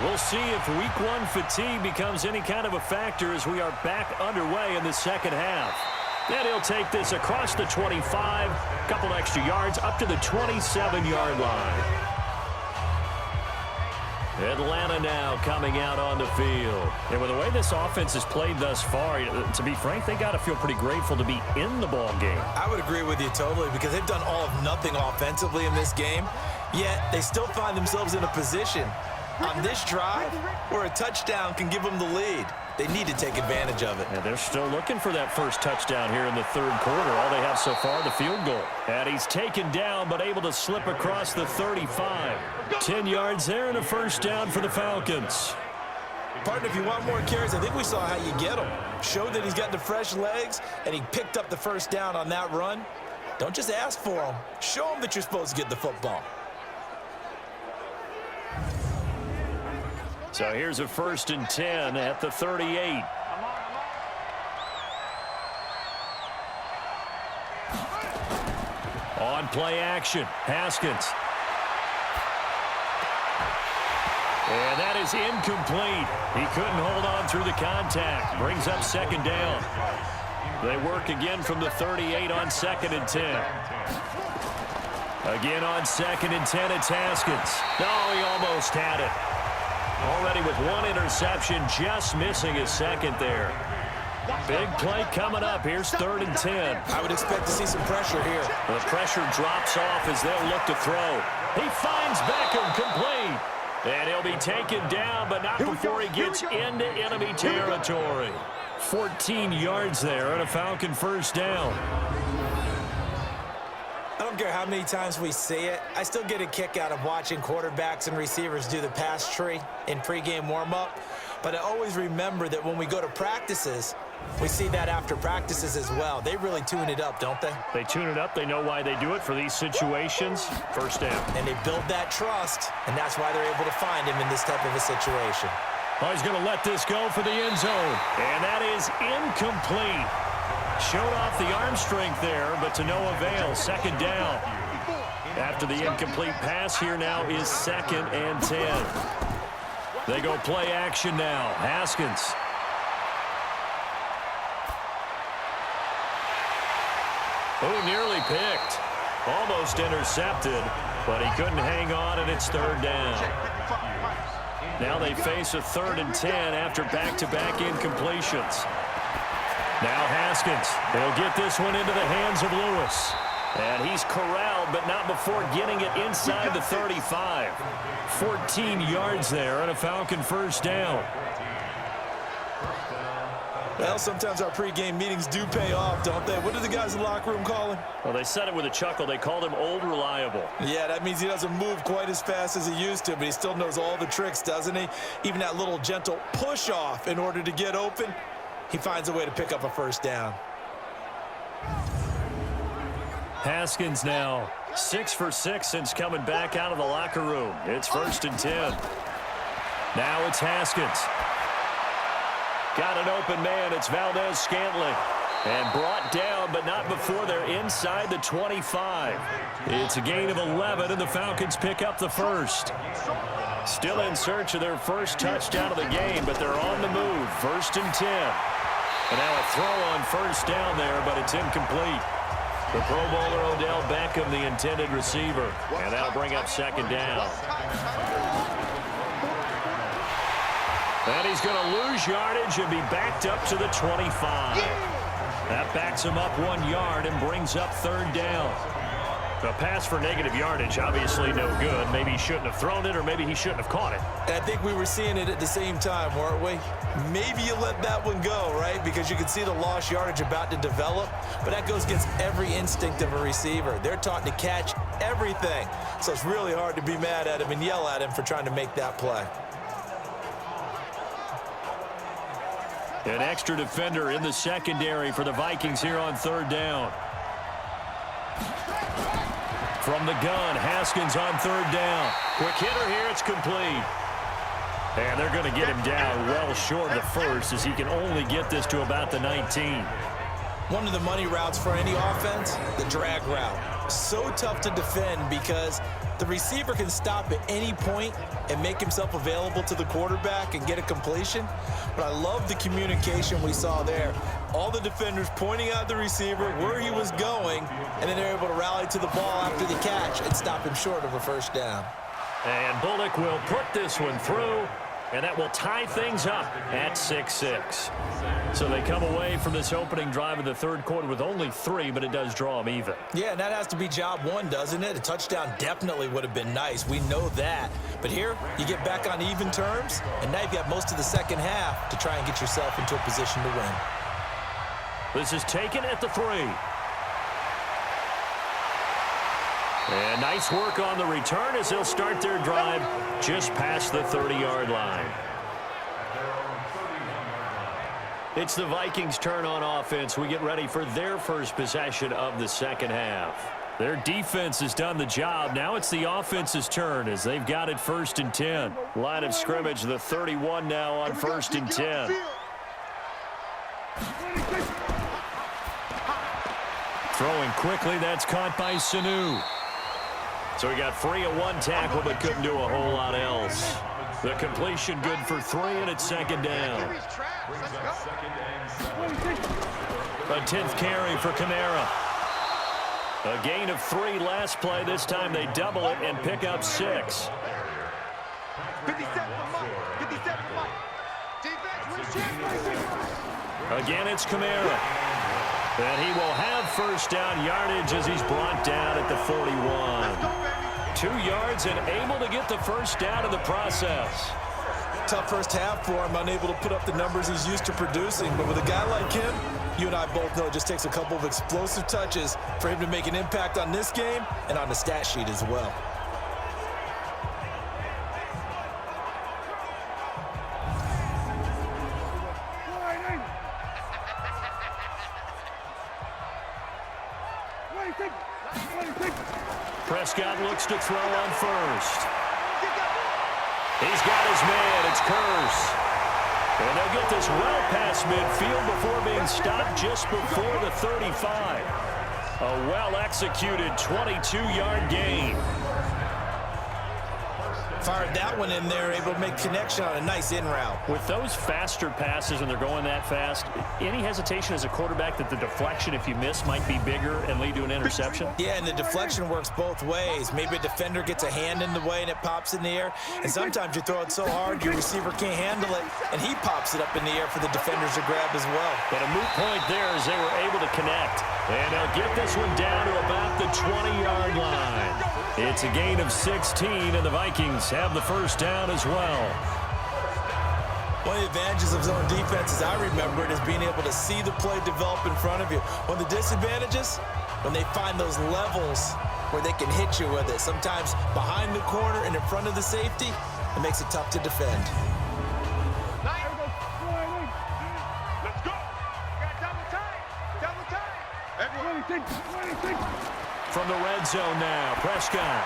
We'll see if week one fatigue becomes any kind of a factor as we are back underway in the second half. And he'll take this across the 25, a couple extra yards up to the 27-yard line. Atlanta now coming out on the field. And with the way this offense has played thus far, to be frank, they got to feel pretty grateful to be in the ball game. I would agree with you totally because they've done all of nothing offensively in this game, yet they still find themselves in a position on this drive where a touchdown can give them the lead. They need to take advantage of it. And they're still looking for that first touchdown here in the third quarter. All they have so far, the field goal. And he's taken down but able to slip across the 35. 10 yards there and a first down for the Falcons. Partner, if you want more carries, I think we saw how you get him. Showed that he's got the fresh legs, and he picked up the first down on that run. Don't just ask for him. Show him that you're supposed to get the football. So here's a 1st and 10 at the 38. On play action, Haskins. And that is incomplete. He couldn't hold on through the contact. Brings up second down. They work again from the 38 on 2nd and 10. Again on 2nd and 10, it's Haskins. No, he almost had it. Already with one interception, just missing his second there. Big play coming up. Here's 3rd and 10. I would expect to see some pressure here. The pressure drops off as they'll look to throw. He finds Beckham complete. And he'll be taken down, but not before he gets into enemy territory. 14 yards there and a Falcon first down. I don't care how many times we see it. I still get a kick out of watching quarterbacks and receivers do the pass tree in pregame warm-up. But I always remember that when we go to practices, we see that after practices as well. They really tune it up, don't they? They tune it up. They know why they do it for these situations. First down. And they build that trust, and that's why they're able to find him in this type of a situation. Oh, he's going to let this go for the end zone. And that is incomplete. Showed off the arm strength there, but to no avail. Second down. After the incomplete pass, here now is 2nd and 10. They go play action now. Haskins. Oh, nearly picked. Almost intercepted, but he couldn't hang on, and it's 3rd down. Now they face a 3rd and 10 after back-to-back incompletions. Now Haskins. He'll get this one into the hands of Lewis. And he's corralled, but not before getting it inside the 35. 14 yards there and a Falcon first down. Well, sometimes our pregame meetings do pay off, don't they? What do the guys in the locker room call him? Well, they said it with a chuckle. They called him Old Reliable. Yeah, that means he doesn't move quite as fast as he used to, but he still knows all the tricks, doesn't he? Even that little gentle push-off in order to get open, he finds a way to pick up a first down. Haskins now 6 for 6 since coming back out of the locker room. It's 1st and 10. Now it's Haskins. Got an open man. It's Valdez-Scantling. And brought down, but not before they're inside the 25. It's a gain of 11, and the Falcons pick up the first. Still in search of their first touchdown of the game, but they're on the move. 1st and 10. And now a throw on first down there, but it's incomplete. The Pro Bowler Odell Beckham, the intended receiver. And that'll bring up 2nd down. And he's going to lose yardage and be backed up to the 25. That backs him up 1 yard and brings up 3rd down. A pass for negative yardage, obviously no good. Maybe he shouldn't have thrown it, or maybe he shouldn't have caught it. And I think we were seeing it at the same time, weren't we? Maybe you let that one go, right? Because you can see the lost yardage about to develop. But that goes against every instinct of a receiver. They're taught to catch everything. So it's really hard to be mad at him and yell at him for trying to make that play. An extra defender in the secondary for the Vikings here on 3rd down. From the gun, Haskins on 3rd down. Quick hitter here, it's complete. And they're going to get him down well short of the first, as he can only get this to about the 19. One of the money routes for any offense, the drag route. So tough to defend because The receiver can stop at any point and make himself available to the quarterback and get a completion. But I love the communication we saw there. All the defenders pointing out the receiver where he was going, and then they're able to rally to the ball after the catch and stop him short of a first down. And Bullock will put this one through, and that will tie things up at 6-6. So they come away from this opening drive of the third quarter with only 3, but it does draw them even. Yeah, and that has to be job one, doesn't it? A touchdown definitely would have been nice. We know that. But here, you get back on even terms, and now you've got most of the second half to try and get yourself into a position to win. This is taken at the 3. And nice work on the return as they'll start their drive just past the 30-yard line. It's the Vikings' turn on offense. We get ready for their first possession of the second half. Their defense has done the job. Now it's the offense's turn as they've got it 1st and 10. Line of scrimmage, the 31 now on 1st and 10. Throwing quickly, that's caught by Sanu. So he got free of one tackle but couldn't do a whole lot else. The completion good for 3, and it's 2nd down. A 10th carry for Kamara. A gain of 3 last play. This time they double it and pick up 6. 57 for Mike. 57 for Mike. Defense wins championship. Again, it's Kamara. And he will have first down yardage as he's brought down at the 41. 2 yards and able to get the first down in the process. Tough first half for him, unable to put up the numbers he's used to producing. But with a guy like him, you and I both know it just takes a couple of explosive touches for him to make an impact on this game and on the stat sheet as well. Prescott looks to throw on first. He's got his man. It's Curse. And they'll get this well past midfield before being stopped just before the 35. A well-executed 22-yard gain. Fired that one in there, able to make connection on a nice in route. With those faster passes and they're going that fast, any hesitation as a quarterback that the deflection, if you miss, might be bigger and lead to an interception? Yeah, and the deflection works both ways. Maybe a defender gets a hand in the way and it pops in the air. And sometimes you throw it so hard your receiver can't handle it, and he pops it up in the air for the defenders to grab as well. But a moot point there as they were able to connect. And they'll get this one down to about the 20-yard line. It's a gain of 16, and the Vikings have the first down as well. One of the advantages of zone defense, as I remember it, is being able to see the play develop in front of you. One of the disadvantages, when they find those levels where they can hit you with it, sometimes behind the corner and in front of the safety, it makes it tough to defend. Let's go. Got double time. Double time. Everyone. From the red zone now, Prescott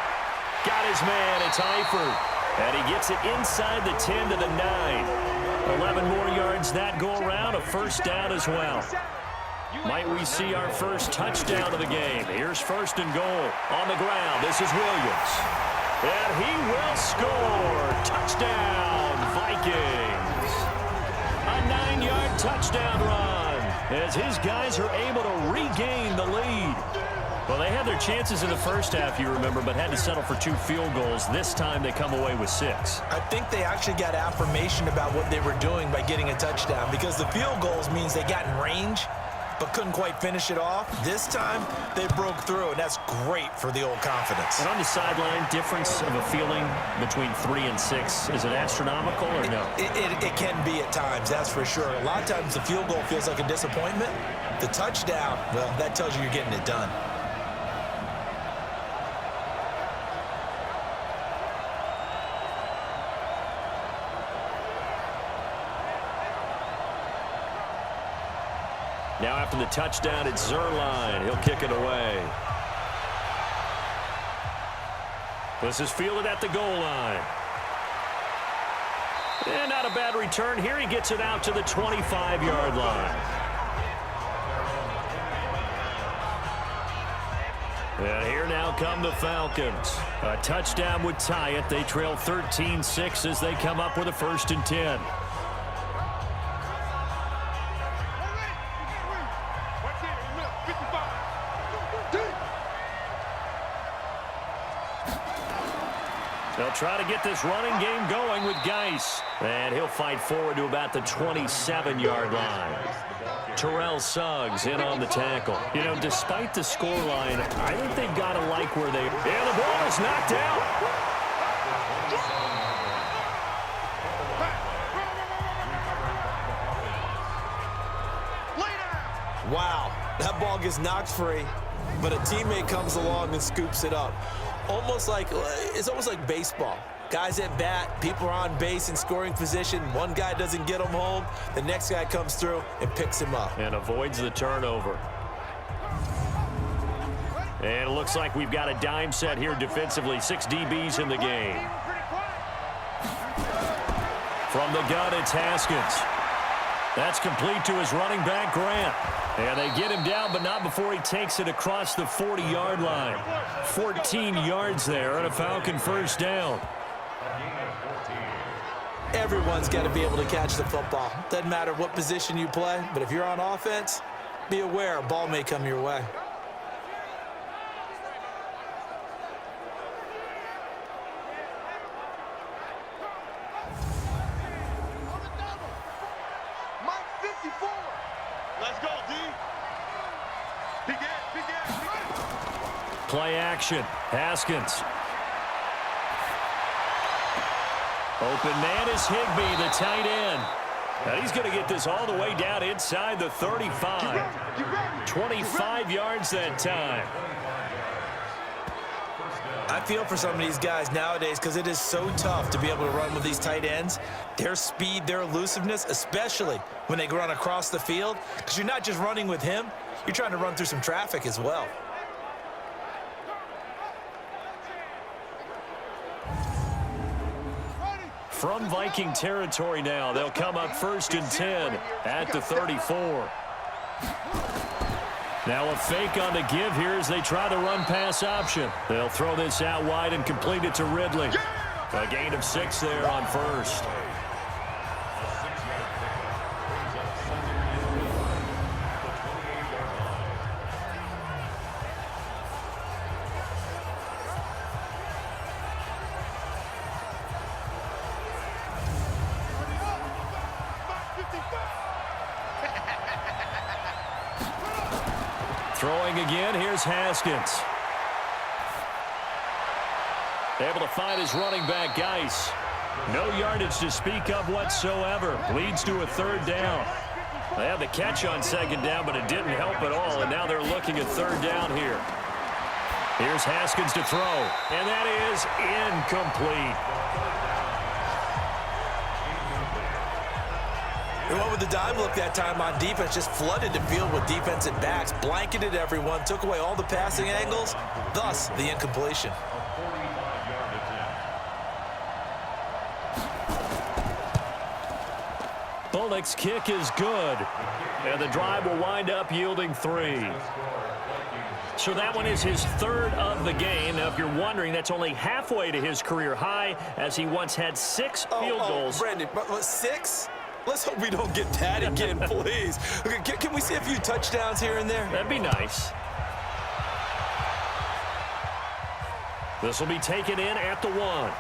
got his man. It's Eifert. And he gets it inside the 10 to the 9. 11 more yards that go around, a first down as well. Might we see our first touchdown of the game? Here's 1st and goal on the ground. This is Williams. And he will score. Touchdown, Vikings. A 9-yard touchdown run as his guys are able to regain the lead. Well, they had their chances in the first half, you remember, but had to settle for 2 field goals. This time they come away with 6. I think they actually got affirmation about what they were doing by getting a touchdown, because the field goals means they got in range but couldn't quite finish it off. This time they broke through, and that's great for the old confidence. And on the sideline, difference of a feeling between 3 and 6, is it astronomical or no? It can be at times, that's for sure. A lot of times the field goal feels like a disappointment. The touchdown, well, that tells you you're getting it done. Now after the touchdown, it's Zerline. He'll kick it away. This is fielded at the goal line. And not a bad return here. He gets it out to the 25-yard line. And here now come the Falcons. A touchdown would tie it. They trail 13-6 as they come up with a 1st and 10. They'll try to get this running game going with Geis. And he'll fight forward to about the 27-yard line. Terrell Suggs in on the tackle. You know, despite the scoreline, I think they've got to like where they... And the ball is knocked out. Wow, that ball gets knocked free, but a teammate comes along and scoops it up. It's almost like baseball. Guys at bat, people are on base in scoring position. One guy doesn't get him home. The next guy comes through and picks him up. And avoids the turnover. And it looks like we've got a dime set here defensively. 6 DBs in the game. From the gun, it's Haskins. That's complete to his running back, Grant. And they get him down, but not before he takes it across the 40-yard line. 14 yards there and a Falcon 1st down. Everyone's got to be able to catch the football. Doesn't matter what position you play, but if you're on offense, be aware a ball may come your way. Play action. Haskins. Open man is Higbee, the tight end. And he's going to get this all the way down inside the 35. 25 yards that time. I feel for some of these guys nowadays because it is so tough to be able to run with these tight ends. Their speed, their elusiveness, especially when they run across the field. Because you're not just running with him, you're trying to run through some traffic as well. From Viking territory now, they'll come up 1st and 10 at the 34. Now a fake on the give here as they try the run-pass option. They'll throw this out wide and complete it to Ridley. A gain of 6 there on 1st. Throwing again, here's Haskins. Able to find his running back, Geis. No yardage to speak of whatsoever. Leads to a 3rd down. They had the catch on 2nd down, but it didn't help at all, and now they're looking at 3rd down here. Here's Haskins to throw, and that is incomplete. They went with the dime look that time on defense, just flooded the field with defensive backs, blanketed everyone, took away all the passing angles, thus the incompletion. Bullock's kick is good, and the drive will wind up yielding 3. So that one is his 3rd of the game. Now, if you're wondering, that's only halfway to his career high, as he once had 6 field goals. Brandon, but 6? Let's hope we don't get that again, please. Okay, can we see a few touchdowns here and there? That'd be nice. This will be taken in at the 1.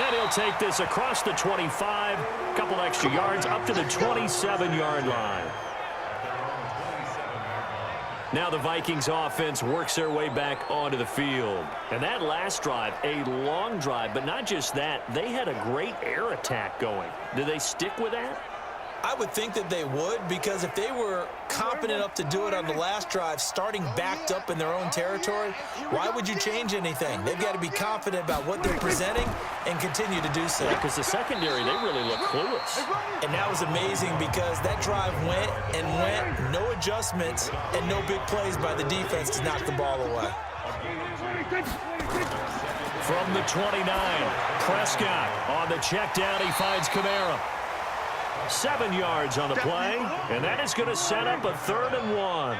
And he'll take this across the 25, a couple extra yards up to the 27-yard line. Now the Vikings offense works their way back onto the field. And that last drive, a long drive, but not just that, they had a great air attack going. Do they stick with that? I would think that they would, because if they were confident enough to do it on the last drive, starting backed up in their own territory, why would you change anything? They've got to be confident about what they're presenting and continue to do so. Because the secondary, they really look clueless. And that was amazing because that drive went and went, no adjustments and no big plays by the defense to knock the ball away. From the 29, Prescott on the check down, he finds Kamara. 7 yards on the play, and that is going to set up a 3rd and 1.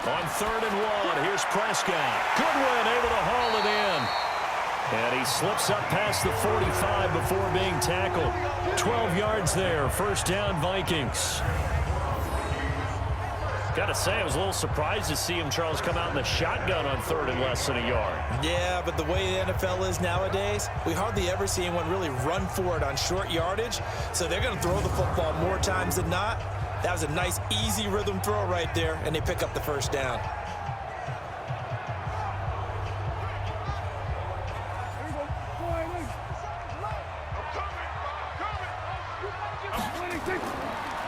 On 3rd and 1, here's Prescott. Goodwin able to haul it in. And he slips up past the 45 before being tackled. 12 yards there, first down Vikings. Got to say, I was a little surprised to see him, Charles, come out in the shotgun on 3rd and less than a yard. Yeah, but the way the NFL is nowadays, we hardly ever see anyone really run for it on short yardage. So they're going to throw the football more times than not. That was a nice, easy rhythm throw right there, and they pick up the first down.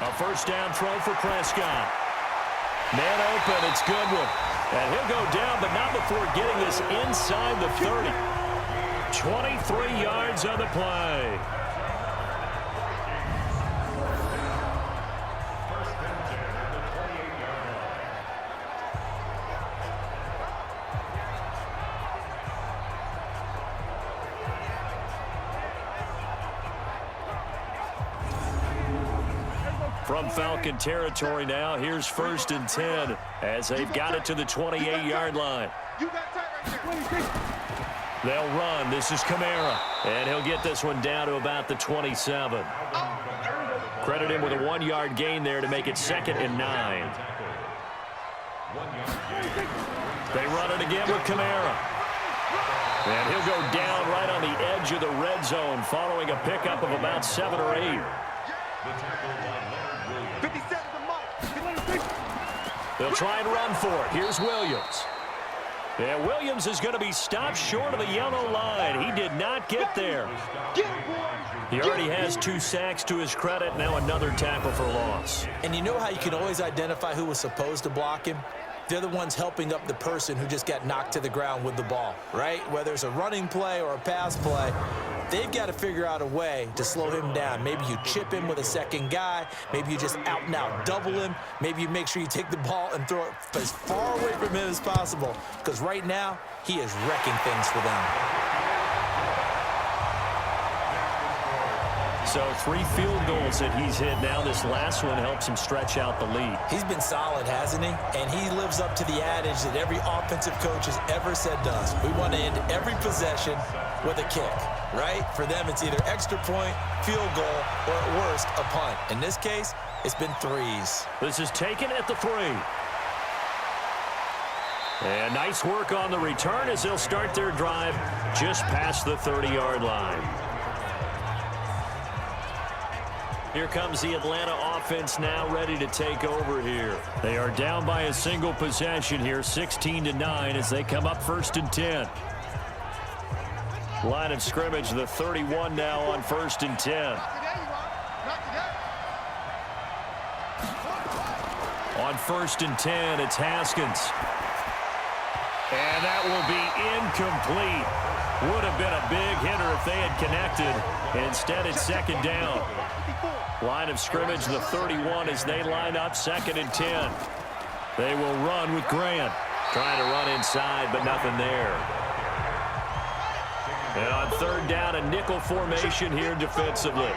A first down throw for Prescott. Man open, it's Goodwin. And he'll go down, but not before getting this inside the 30. 23 yards on the play. From Falcon territory now, here's 1st and 10 as they've got it to the 28-yard line. They'll run. This is Kamara, and he'll get this one down to about the 27. Credit him with a 1-yard gain there to make it 2nd and 9. They run it again with Kamara. And he'll go down right on the edge of the red zone following a pickup of about 7 or 8. They'll try and run for it. Here's Williams. And Williams is going to be stopped short of the yellow line. He did not get there. He already has 2 sacks to his credit. Now another tackle for loss. And you know how you can always identify who was supposed to block him? They're the ones helping up the person who just got knocked to the ground with the ball, right? Whether it's a running play or a pass play, they've got to figure out a way to slow him down. Maybe you chip him with a second guy. Maybe you just out and out double him. Maybe you make sure you take the ball and throw it as far away from him as possible. Because right now, he is wrecking things for them. So 3 field goals that he's hit now. This last one helps him stretch out the lead. He's been solid, hasn't he? And he lives up to the adage that every offensive coach has ever said to us. We want to end every possession with a kick, right? For them, it's either extra point, field goal, or at worst, a punt. In this case, it's been 3s. This is taken at the 3. And nice work on the return as they'll start their drive just past the 30-yard line. Here comes the Atlanta offense now ready to take over here. They are down by a single possession here, 16-9 as they come up 1st and 10. Line of scrimmage, the 31 now on 1st and 10. On 1st and 10, it's Haskins. And that will be incomplete. Would have been a big hitter if they had connected. Instead, it's 2nd down. Line of scrimmage, the 31 as they line up 2nd and 10. They will run with Grant. Trying to run inside, but nothing there. And on 3rd down, a nickel formation here defensively.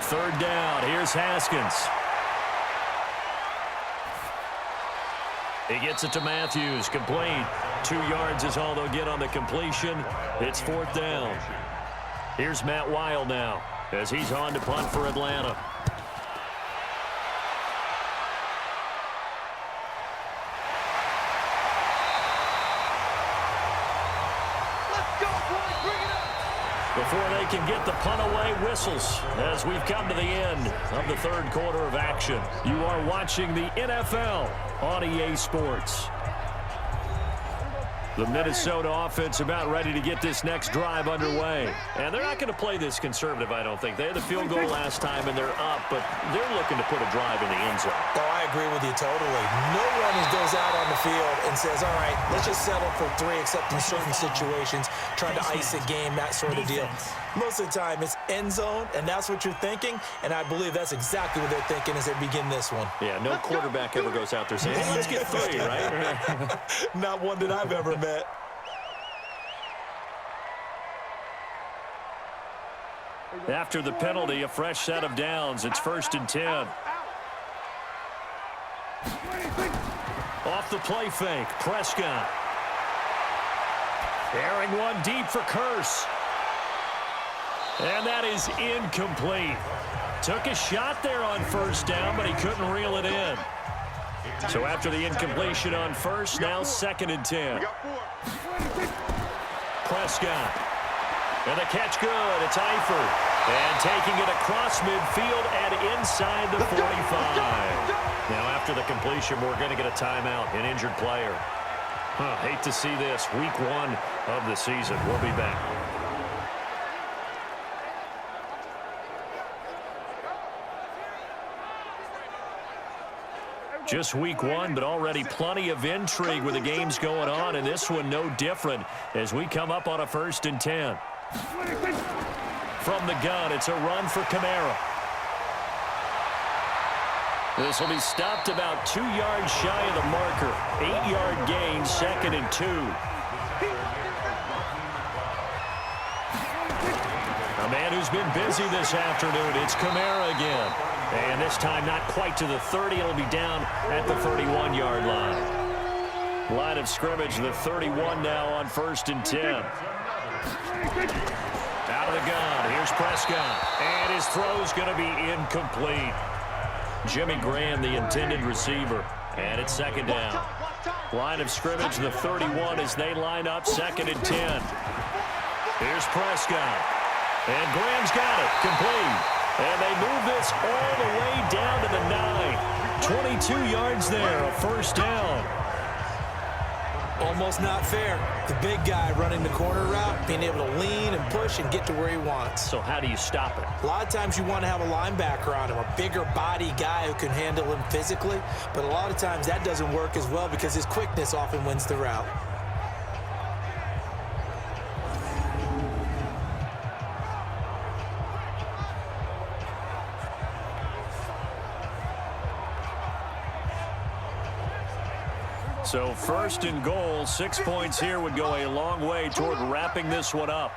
3rd down, here's Haskins. He gets it to Matthews, complete. 2 yards is all they'll get on the completion. It's 4th down. Here's Matt Wild now as he's on to punt for Atlanta. Before they can get the punt away, whistles as we've come to the end of the 3rd quarter of action. You are watching the NFL on EA Sports. The Minnesota offense about ready to get this next drive underway. And they're not going to play this conservative, I don't think. They had the field goal last time, and they're up, but they're looking to put a drive in the end zone. Oh, I agree with you totally. No one goes out on the field and says, all right, let's just settle for 3, except in certain situations, trying to ice a game, that sort of deal. Most of the time, it's end zone, and that's what you're thinking, and I believe that's exactly what they're thinking as they begin this one. Yeah, no quarterback ever goes out there saying, hey, let's get 3, right? Not one that I've ever met. After the penalty, a fresh set of downs. It's 1st and 10. Off the play fake, Prescott. Airing one deep for Curse. And that is incomplete. Took a shot there on 1st down, but he couldn't reel it in. So after the incompletion on 1st, now 2nd and 10. Prescott. And the catch good. It's Eifert. And taking it across midfield and inside the 45. Now after the completion, we're going to get a timeout, an injured player. Hate to see this. Week 1 of the season. We'll be back. Just week 1, but already plenty of intrigue with the games going on, and this one no different as we come up on a 1st and 10. From the gun, it's a run for Kamara. This will be stopped about 2 yards shy of the marker. 8-yard gain, 2nd and 2. A man who's been busy this afternoon, it's Kamara again. And this time not quite to the 30. It'll be down at the 31-yard line. Line of scrimmage, the 31 now on 1st and 10. Out of the gun, here's Prescott. And his throw's going to be incomplete. Jimmy Graham, the intended receiver. And it's 2nd down. Line of scrimmage, the 31 as they line up, 2nd and 10. Here's Prescott. And Graham's got it, complete. And they move this all the way down to the 9. 22 yards there, a 1st down. Almost not fair. The big guy running the corner route, being able to lean and push and get to where he wants. So how do you stop it? A lot of times you want to have a linebacker on him, a bigger body guy who can handle him physically. But a lot of times that doesn't work as well because his quickness often wins the route. So 1st and goal, 6 points here would go a long way toward wrapping this one up.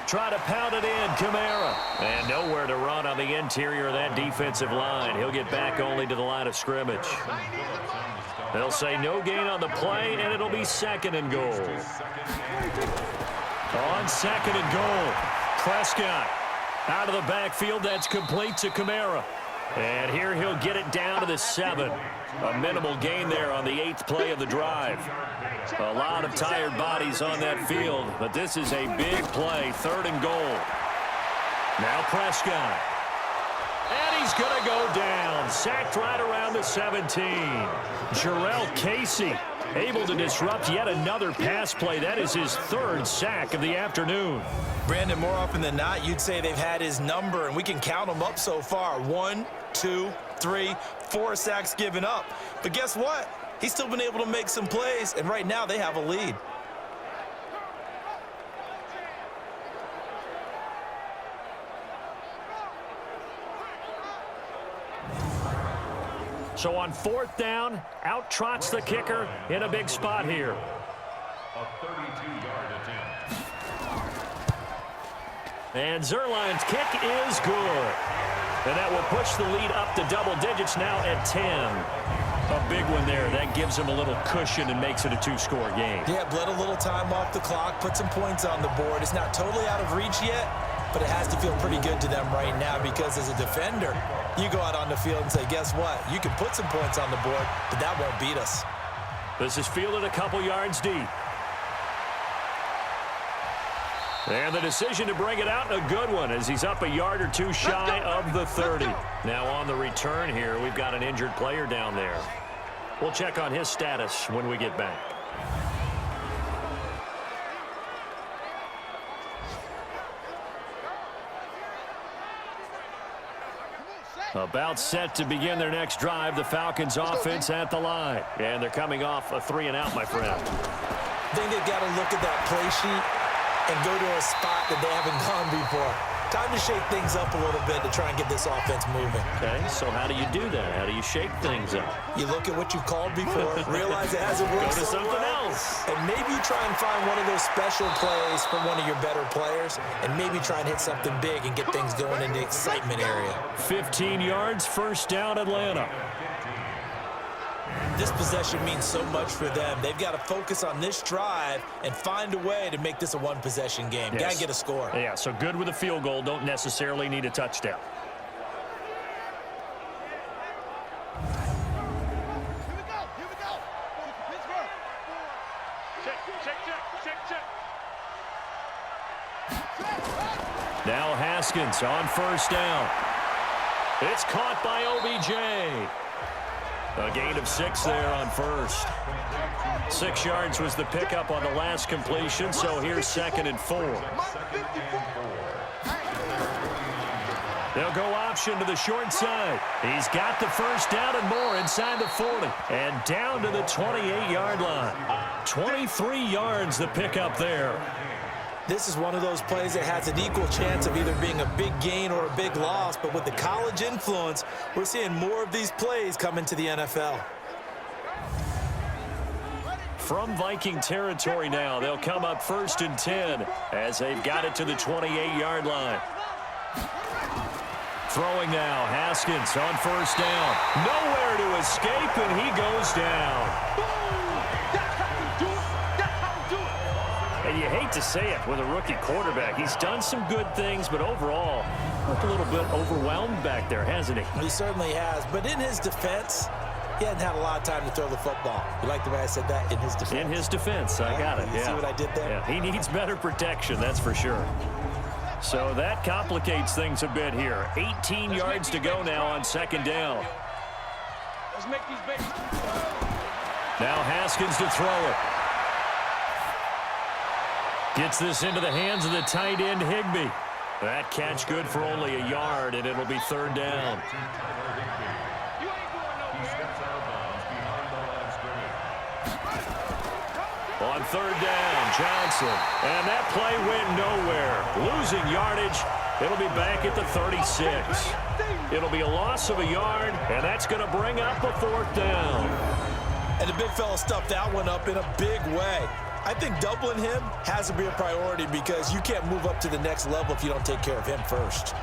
Try to pound it in, Kamara. And nowhere to run on the interior of that defensive line. He'll get back only to the line of scrimmage. They'll say no gain on the play, and it'll be 2nd and goal. On 2nd and goal, Prescott out of the backfield. That's complete to Kamara. And here he'll get it down to the 7. A minimal gain there on the 8th play of the drive. A lot of tired bodies on that field, but this is a big play, 3rd and goal. Now Prescott. And he's going to go down. Sacked right around the 17. Jarrell Casey able to disrupt yet another pass play. That is his 3rd sack of the afternoon. Brandon, more often than not, you'd say they've had his number, and we can count them up so far. 1, 2, 3, 4 sacks given up. But guess what? He's still been able to make some plays, and right now they have a lead. So on 4th down, out trots the kicker in a big spot here. A 32-yard attempt. And Zerline's kick is good. And that will push the lead up to double digits now at 10. A big one there. That gives them a little cushion and makes it a 2-score game. Yeah, bled a little time off the clock, put some points on the board. It's not totally out of reach yet, but it has to feel pretty good to them right now because as a defender, you go out on the field and say, guess what? You can put some points on the board, but that won't beat us. This is fielded a couple yards deep. And the decision to bring it out, a good one, as he's up a yard or 2 shy of the 30. Now on the return here, we've got an injured player down there. We'll check on his status when we get back. About set to begin their next drive, the Falcons offense at the line. And they're coming off a 3-and-out, my friend. I think they've got to look at that play sheet and go to a spot that they haven't gone before. Time to shake things up a little bit to try and get this offense moving. Okay, so how do you do that? How do you shake things up? You look at what you've called before, realize it hasn't worked Go to so something well, is. And maybe you try and find one of those special plays from one of your better players and maybe try and hit something big and get things going in the excitement area. 15 yards, first down, Atlanta. This possession means so much for them. They've got to focus on this drive and find a way to make this a one-possession game. Yes. Got to get a score. Yeah, so good with a field goal. Don't necessarily need a touchdown. Here we go. Pittsburgh. Check. Now Haskins on first down. It's caught by OBJ. A gain of 6 there on first. 6 yards was the pickup on the last completion, so here's 2nd and 4. They'll go option to the short side. He's got the first down and more inside the 40. And down to the 28-yard line. 23 yards the pickup there. This is one of those plays that has an equal chance of either being a big gain or a big loss, but with the college influence, we're seeing more of these plays come into the NFL. From Viking territory now, they'll come up 1st and 10 as they've got it to the 28-yard line. Throwing now, Haskins on first down. Nowhere to escape, and he goes down. And you hate to say it with a rookie quarterback. He's done some good things, but overall, looked a little bit overwhelmed back there, hasn't he? He certainly has, but in his defense, he hasn't had a lot of time to throw the football. You like the way I said that? In his defense. In his defense, I got it. You see what I did there? Yeah, he needs better protection, that's for sure. So that complicates things a bit here. 18 yards to go now on 2nd down. Let's make these big. Now Haskins to throw it. Gets this into the hands of the tight end, Higbee. That catch good for only a yard, and it'll be 3rd down. On 3rd down, Johnson. And that play went nowhere. Losing yardage. It'll be back at the 36. It'll be a loss of a yard, and that's going to bring up a 4th down. And the big fella stuffed that one up in a big way. I think doubling him has to be a priority because you can't move up to the next level if you don't take care of him first.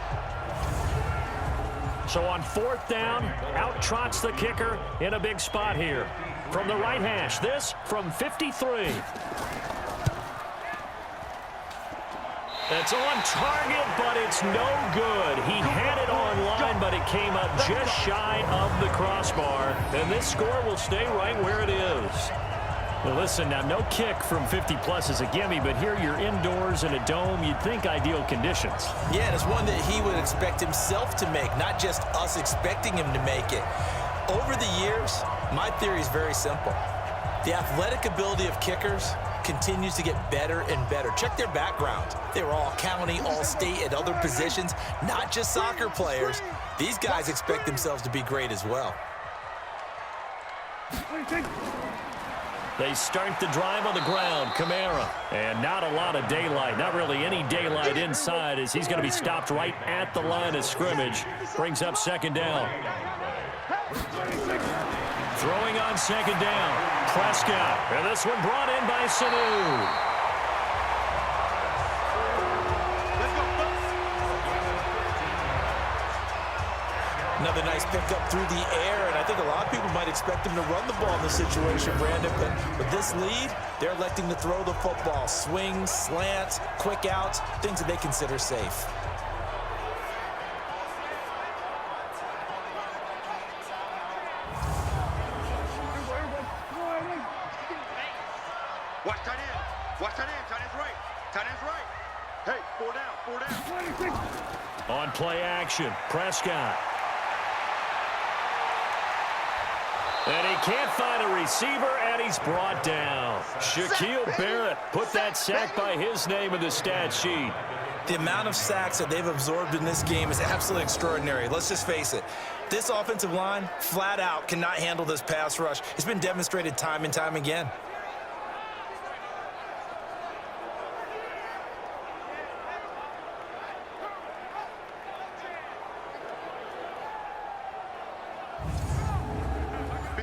So on 4th down, out trots the kicker in a big spot here. From the right hash, this from 53. It's on target, but it's no good. He had it on line, but it came up just shy of the crossbar. And this score will stay right where it is. Well, listen, now no kick from 50-plus is a gimme, but here you're indoors in a dome. You'd think ideal conditions. Yeah, and it's one that he would expect himself to make, not just us expecting him to make it. Over the years, my theory is very simple. The athletic ability of kickers continues to get better and better. Check their background. They were all county, all state, at other positions, not just soccer players. These guys expect themselves to be great as well. They start the drive on the ground. Kamara. And not a lot of daylight. Not really any daylight inside as he's going to be stopped right at the line of scrimmage. Brings up 2nd down. Throwing on 2nd down. Prescott. And this one brought in by Sanu. Another nice pickup through the air, and I think a lot of people might expect him to run the ball in this situation, Brandon, but with this lead, they're electing to throw the football. Swings, slants, quick outs, things that they consider safe. Watch tight end. Watch tight end. Tight end's right. Tight end's right. Hey, 4 down. 4 down. On play action, Prescott. And he can't find a receiver, and he's brought down. Shaquille Barrett put that sack by his name in the stat sheet. The amount of sacks that they've absorbed in this game is absolutely extraordinary. Let's just face it. This offensive line, flat out, cannot handle this pass rush. It's been demonstrated time and time again.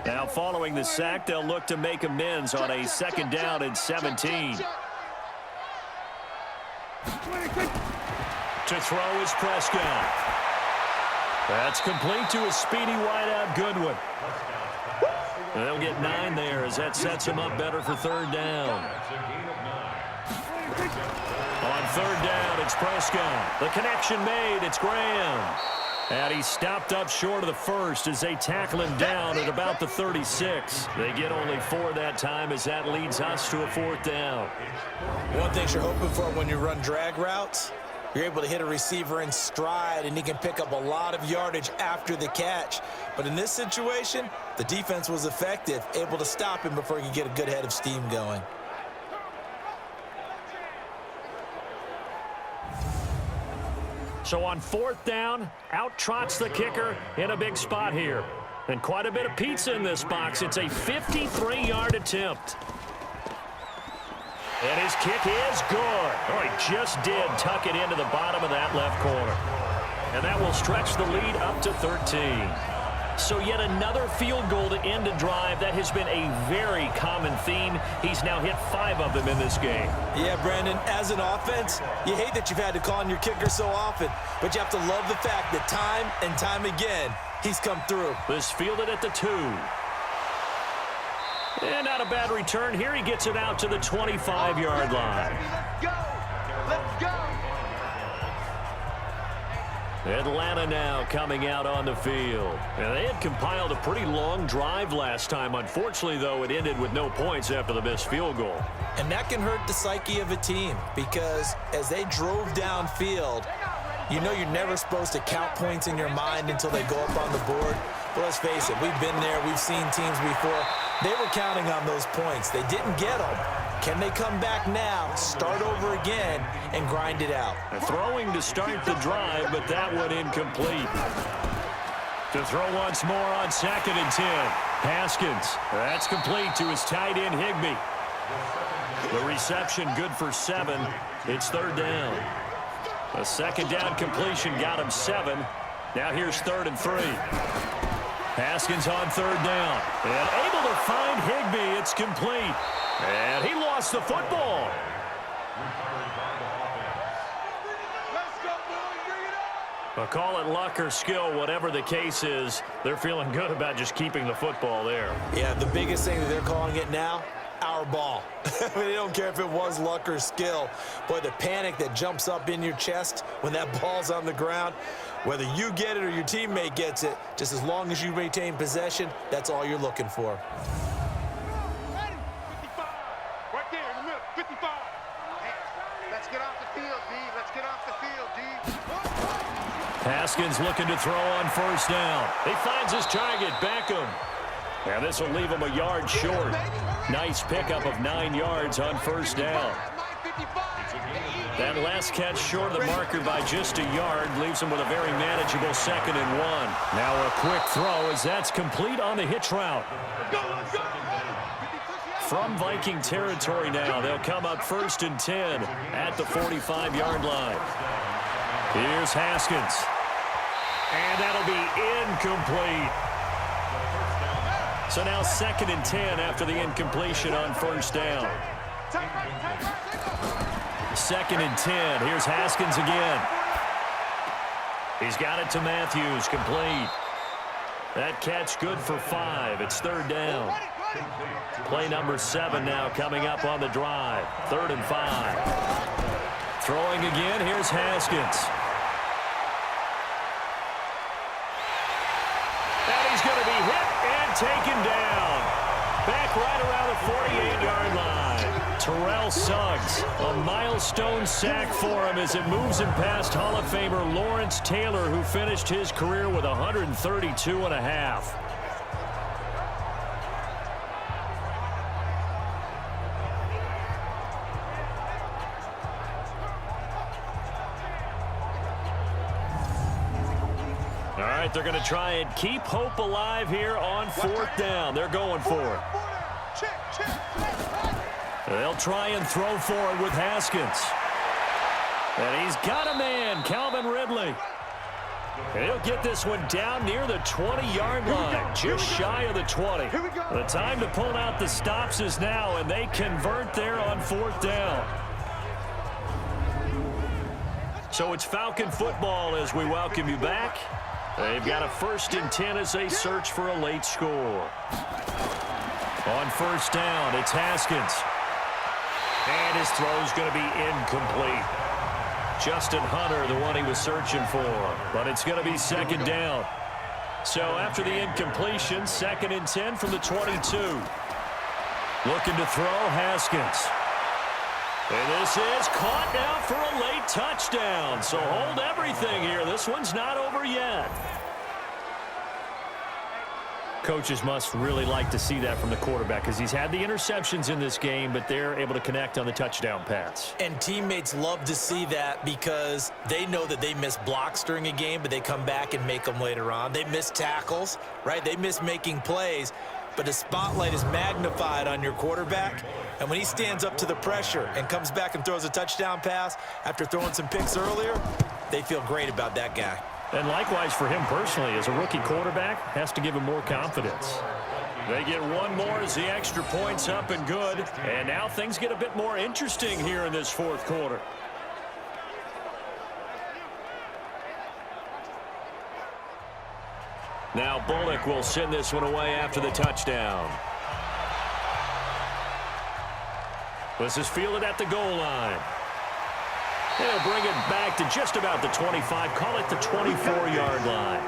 Now following the sack, they'll look to make amends on a 2nd down and 17. To throw is Prescott. That's complete to a speedy wideout Goodwin. They'll get 9 there as that sets him up better for 3rd down. On 3rd down, it's Prescott. The connection made. It's Graham. And he's stopped up short of the 1st as they tackle him down at about the 36. They get only 4 that time as that leads us to a 4th down. One thing you're hoping for when you run drag routes, you're able to hit a receiver in stride, and he can pick up a lot of yardage after the catch. But in this situation, the defense was effective, able to stop him before he could get a good head of steam going. So on 4th down, out trots the kicker in a big spot here. And quite a bit of pizza in this box. It's a 53-yard attempt. And his kick is good. Oh, he just did tuck it into the bottom of that left corner. And that will stretch the lead up to 13. So yet another field goal to end a drive. That has been a very common theme. He's now hit 5 of them in this game. Yeah, Brandon, as an offense, you hate that you've had to call on your kicker so often, but you have to love the fact that time and time again, he's come through. This fielded at the 2. And not a bad return here. He gets it out to the 25-yard line. Let's go! Let's go! Atlanta now coming out on the field. And they had compiled a pretty long drive last time. Unfortunately, though, it ended with no points after the missed field goal. And that can hurt the psyche of a team because as they drove downfield, you know you're never supposed to count points in your mind until they go up on the board. But let's face it, we've been there. We've seen teams before. They were counting on those points. They didn't get them. Can they come back now, start over again, and grind it out? Throwing to start the drive, but that one incomplete. To throw once more on 2nd and 10. Haskins. That's complete to his tight end, Higbee. The reception good for 7. It's 3rd down. A 2nd down completion got him 7. Now here's 3rd and 3. Haskins on 3rd down. And able to find Higbee. It's complete. And he lost the football. I'll call it luck or skill, whatever the case is. They're feeling good about just keeping the football there. Yeah, the biggest thing that they're calling it now, our ball. They don't care if it was luck or skill. Boy, the panic that jumps up in your chest when that ball's on the ground, whether you get it or your teammate gets it, just as long as you retain possession, that's all you're looking for. Right there in the middle, 55. Let's get off the field, D. Let's get off the field, D. Haskins looking to throw on 1st down. He finds his target, Beckham. And this will leave him a yard short. Nice pickup of 9 yards on 1st down. That last catch short of the marker by just a yard leaves him with a very manageable 2nd and 1. Now a quick throw as that's complete on the hitch route. From Viking territory now, they'll come up 1st and 10 at the 45-yard line. Here's Haskins. And that'll be incomplete. So now 2nd and 10 after the incompletion on 1st down. 2nd and 10. Here's Haskins again. He's got it to Matthews, complete. That catch good for 5. It's 3rd down. Play number 7 now coming up on the drive. 3rd and 5. Throwing again, here's Haskins. And he's going to be hit and taken down. Back right around the 48-yard line. Terrell Suggs, a milestone sack for him as it moves him past Hall of Famer Lawrence Taylor, who finished his career with 132 and a half. All right, they're going to try and keep hope alive here on 4th down. They're going for it. They'll try and throw for it with Haskins. And he's got a man, Calvin Ridley. And he'll get this one down near the 20-yard line, just shy of the 20. The time to pull out the stops is now, and they convert there on 4th down. So it's Falcon football as we welcome you back. They've got a 1st and 10 as they search for a late score. On 1st down, it's Haskins. And his throw's going to be incomplete. Justin Hunter, the one he was searching for. But it's going to be 2nd down. So after the incompletion, 2nd and 10 from the 22. Looking to throw, Haskins. And this is caught now for a late touchdown. So hold everything here. This one's not over yet. Coaches must really like to see that from the quarterback because he's had the interceptions in this game, but they're able to connect on the touchdown pass. And teammates love to see that because they know that they miss blocks during a game, but they come back and make them later on. They miss tackles, right? They miss making plays, but the spotlight is magnified on your quarterback. And when he stands up to the pressure and comes back and throws a touchdown pass after throwing some picks earlier, they feel great about that guy. And likewise for him personally, as a rookie quarterback, has to give him more confidence. They get one more as the extra point's up and good. And now things get a bit more interesting here in this 4th quarter. Now Bullock will send this one away after the touchdown. This is fielded at the goal line. They'll bring it back to just about the 25. Call it the 24-yard line.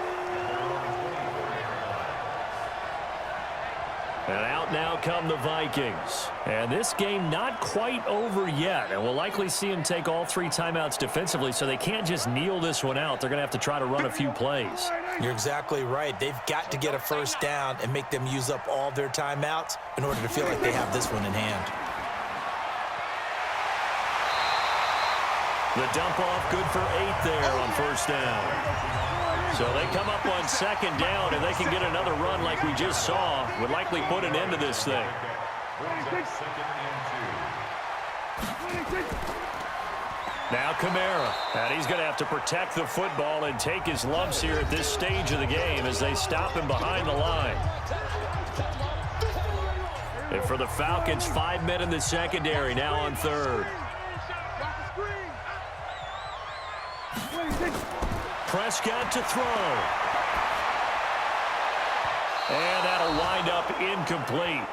And out now come the Vikings. And this game not quite over yet. And we'll likely see them take all 3 timeouts defensively, so they can't just kneel this one out. They're going to have to try to run a few plays. You're exactly right. They've got to get a 1st down and make them use up all their timeouts in order to feel like they have this one in hand. The dump off good for 8 there on 1st down. So they come up on 2nd down, and they can get another run like we just saw. Would likely put an end to this thing. Now Kamara. And he's going to have to protect the football and take his lumps here at this stage of the game as they stop him behind the line. And for the Falcons, 5 men in the secondary, now on 3rd. Prescott to throw. And that'll wind up incomplete.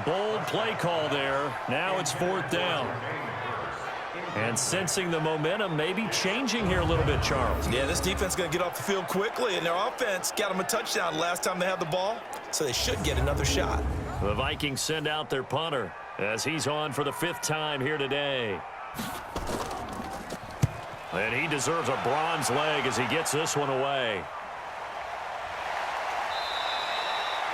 Bold play call there. Now it's 4th down. And sensing the momentum maybe changing here a little bit, Charles. Yeah, this defense is going to get off the field quickly, and their offense got them a touchdown last time they had the ball, so they should get another shot. The Vikings send out their punter as he's on for the 5th time here today. And he deserves a bronze leg as he gets this one away.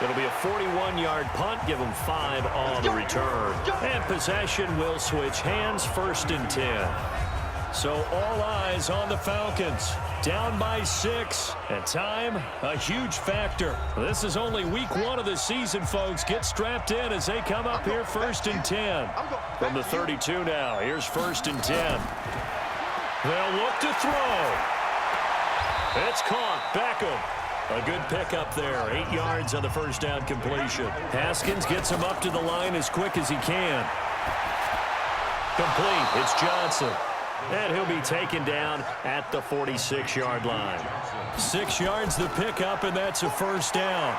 It'll be a 41-yard punt, give him 5 on the return. And possession will switch hands, 1st and 10. So all eyes on the Falcons. Down by 6. And time, a huge factor. This is only week 1 of the season, folks. Get strapped in as they come up here 1st and 10. From the 32 now, here's 1st and 10. They'll look to throw. It's caught. Beckham. A good pickup there. 8 yards on the 1st down completion. Haskins gets him up to the line as quick as he can. Complete. It's Johnson. And he'll be taken down at the 46-yard line. 6 yards the pickup, and that's a 1st down.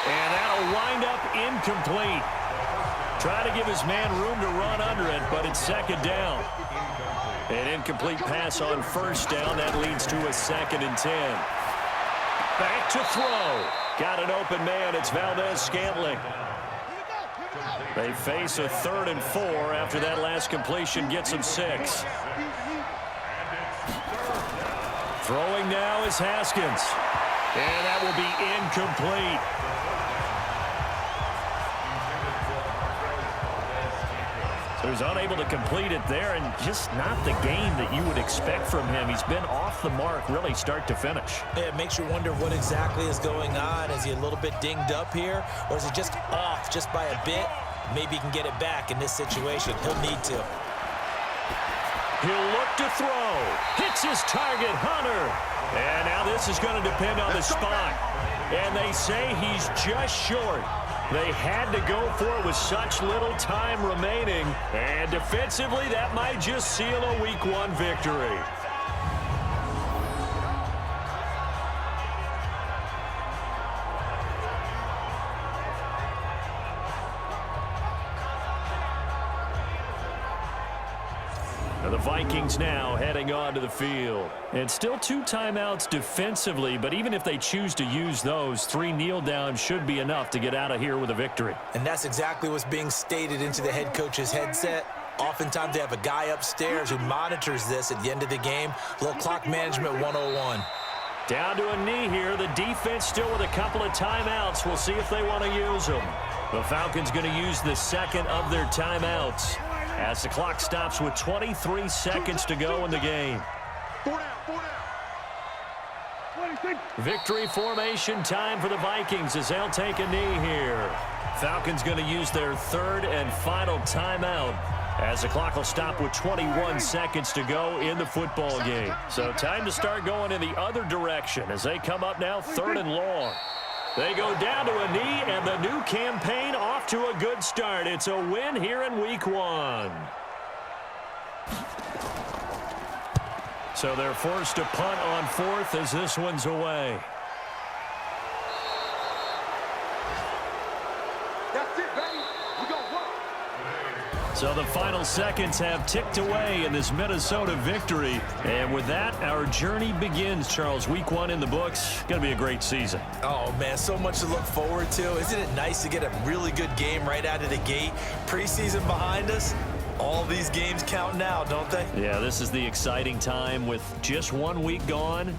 And that'll wind up incomplete. Try to give his man room to run under it, but it's 2nd down. An incomplete pass on 1st down. That leads to a 2nd and 10. Back to throw. Got an open man. It's Valdez-Scantling. They face a 3rd and 4 after that last completion gets them 6. Throwing now is Haskins. And that will be incomplete. So he's unable to complete it there, and just not the game that you would expect from him. He's been off the mark really start to finish. Yeah, it makes you wonder what exactly is going on. Is he a little bit dinged up here, or is he just off just by a bit? Maybe he can get it back in this situation. He'll need to. He'll look to throw. Hits his target, Hunter. And now this is going to depend on the spot. And they say he's just short. They had to go for it with such little time remaining. And defensively, that might just seal a Week 1 victory. The Vikings now heading onto the field. And still 2 timeouts defensively, but even if they choose to use those, 3 kneel downs should be enough to get out of here with a victory. And that's exactly what's being stated into the head coach's headset. Oftentimes they have a guy upstairs who monitors this at the end of the game. Little clock management 101. Down to a knee here. The defense still with a couple of timeouts. We'll see if they want to use them. The Falcons going to use the second of their timeouts as the clock stops with 23 seconds to go in the game. 4 down. Victory formation time for the Vikings as they'll take a knee here. Falcons going to use their third and final timeout as the clock will stop with 21 seconds to go in the football game. So time to start going in the other direction as they come up now 3rd and long. They go down to a knee, and the new campaign off to a good start. It's a win here in Week 1. So they're forced to punt on 4th as this one's away. That's it, baby. We go work. So the final seconds have ticked away in this Minnesota victory. And with that, our journey begins, Charles. Week 1 in the books. Going to be a great season. Oh, man, so much to look forward to. Isn't it nice to get a really good game right out of the gate? Preseason behind us. All these games count now, don't they? Yeah, this is the exciting time with just 1 week gone.